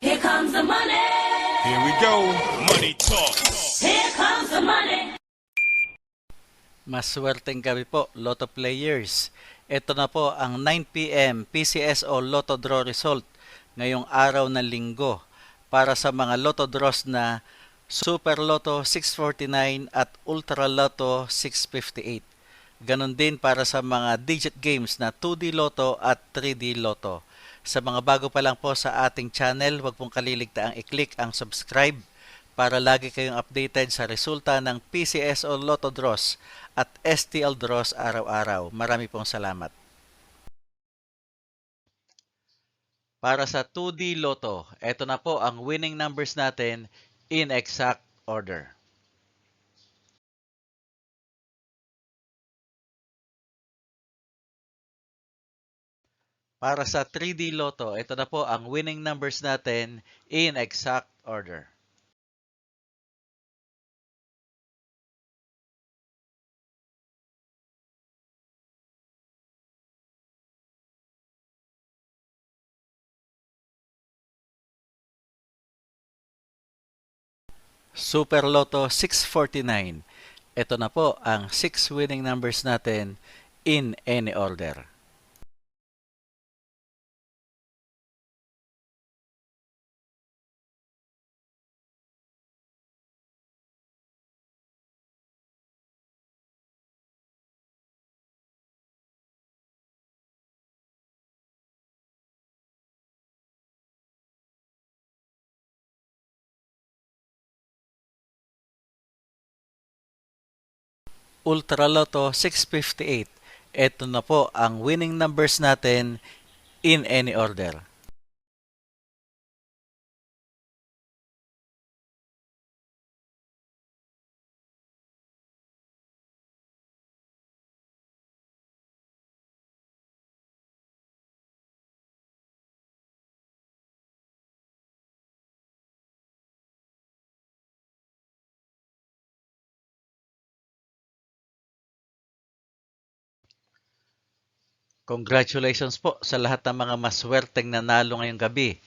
Here comes the money. Here we go. Money talk. Here comes the money. Maswerteng gabi po, Lotto players. Ito na po ang 9 p.m. PCSO Lotto Draw result ngayong araw ng linggo para sa mga Lotto draws na Super Lotto 649 at Ultra Lotto 658. Ganon din para sa mga digit games na 2D Lotto at 3D Lotto. Sa mga bago pa lang po sa ating channel, huwag pong kaliligtaang i-click ang subscribe para lagi kayong updated sa resulta ng PCSO Lotto Draws at STL Draws araw-araw. Marami pong salamat. Para sa 2D Lotto, eto na po ang winning numbers natin in exact order. Para sa 3D Lotto, ito na po ang winning numbers natin in exact order. Super Lotto 649. Ito na po ang 6 winning numbers natin in any order. Ultra Lotto 658. Ito na po ang winning numbers natin in any order. Congratulations po sa lahat ng mga maswerteng nanalo ngayong gabi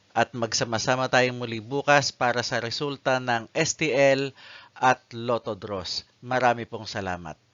at magsama-sama tayong muli bukas para sa resulta ng STL at Lotto Draws. Marami pong salamat.